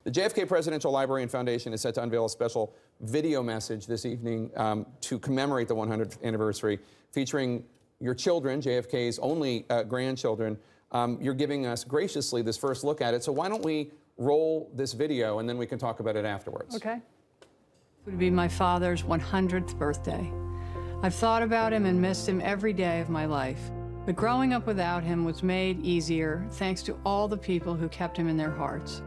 The JFK Presidential Library and Foundation is set to unveil a special video message this evening to commemorate the 100th anniversary, featuring your children, JFK's only grandchildren. You're giving us graciously this first look at it, so why don't we roll this video and then we can talk about it afterwards. Okay. It would be my father's 100th birthday. I've thought about him and missed him every day of my life. But growing up without him was made easier thanks to all the people who kept him in their hearts,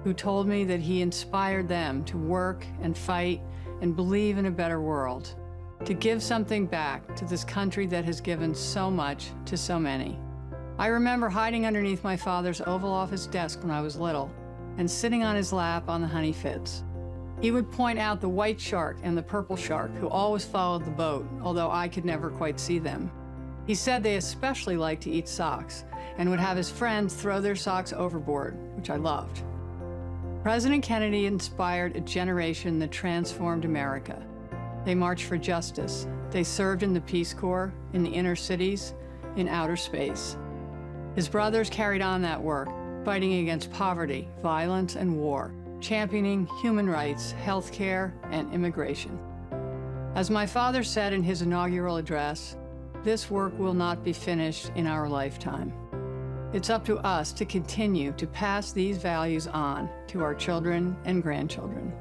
who told me that he inspired them to work and fight and believe in a better world, to give something back to this country that has given so much to so many. I remember hiding underneath my father's Oval Office desk when I was little and sitting on his lap on the honey fits. He would point out the white shark and the purple shark who always followed the boat, although I could never quite see them. He said they especially liked to eat socks and would have his friends throw their socks overboard, which I loved. President Kennedy inspired a generation that transformed America. They marched for justice. They served in the Peace Corps, in the inner cities, in outer space. His brothers carried on that work, fighting against poverty, violence, and war, championing human rights, health care, and immigration. As my father said in his inaugural address, this work will not be finished in our lifetime. It's up to us to continue to pass these values on to our children and grandchildren.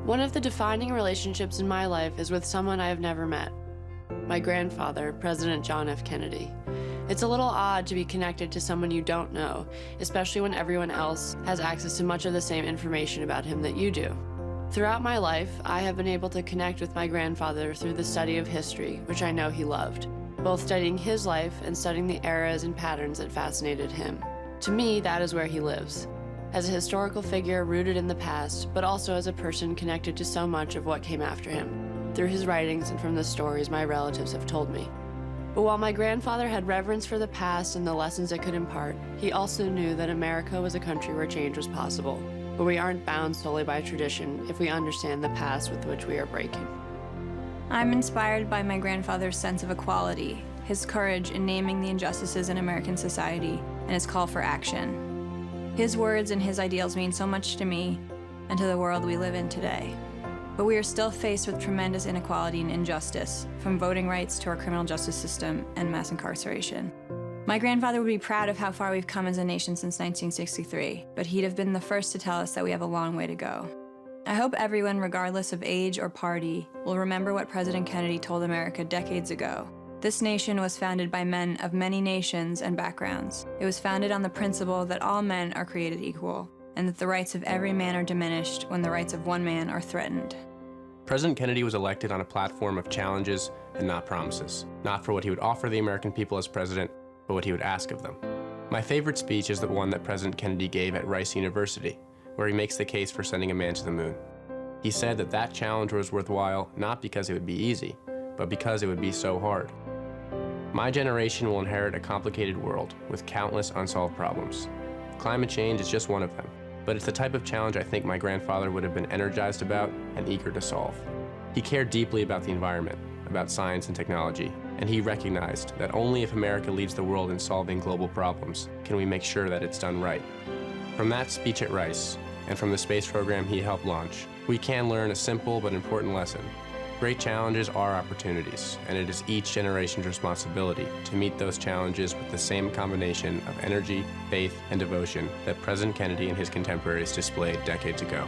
One of the defining relationships in my life is with someone I have never met, my grandfather, President John F. Kennedy. It's a little odd to be connected to someone you don't know, especially when everyone else has access to much of the same information about him that you do. Throughout my life, I have been able to connect with my grandfather through the study of history, which I know he loved, both studying his life and studying the eras and patterns that fascinated him. To me, that is where he lives, as a historical figure rooted in the past, but also as a person connected to so much of what came after him, through his writings and from the stories my relatives have told me. But while my grandfather had reverence for the past and the lessons it could impart, he also knew that America was a country where change was possible, where we aren't bound solely by tradition if we understand the past with which we are breaking. I'm inspired by my grandfather's sense of equality, his courage in naming the injustices in American society, and his call for action. His words and his ideals mean so much to me and to the world we live in today. But we are still faced with tremendous inequality and injustice, from voting rights to our criminal justice system and mass incarceration. My grandfather would be proud of how far we've come as a nation since 1963, but he'd have been the first to tell us that we have a long way to go. I hope everyone, regardless of age or party, will remember what President Kennedy told America decades ago. This nation was founded by men of many nations and backgrounds. It was founded on the principle that all men are created equal, and that the rights of every man are diminished when the rights of one man are threatened. President Kennedy was elected on a platform of challenges and not promises, not for what he would offer the American people as president, but what he would ask of them. My favorite speech is the one that President Kennedy gave at Rice University, where he makes the case for sending a man to the moon. He said that that challenge was worthwhile not because it would be easy, but because it would be so hard. My generation will inherit a complicated world with countless unsolved problems. Climate change is just one of them, but it's the type of challenge I think my grandfather would have been energized about and eager to solve. He cared deeply about the environment, about science and technology, and he recognized that only if America leads the world in solving global problems can we make sure that it's done right. From that speech at Rice, and from the space program he helped launch, we can learn a simple but important lesson. Great challenges are opportunities, and it is each generation's responsibility to meet those challenges with the same combination of energy, faith, and devotion that President Kennedy and his contemporaries displayed decades ago.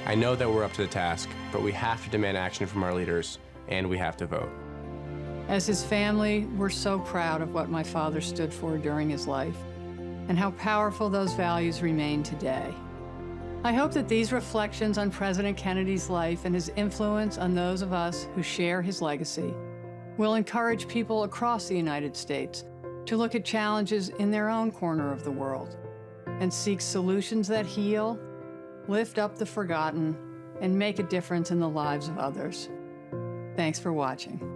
I know that we're up to the task, but we have to demand action from our leaders, and we have to vote. As his family, we're so proud of what my father stood for during his life, and how powerful those values remain today. I hope that these reflections on President Kennedy's life and his influence on those of us who share his legacy will encourage people across the United States to look at challenges in their own corner of the world and seek solutions that heal, lift up the forgotten, and make a difference in the lives of others. Thanks for watching.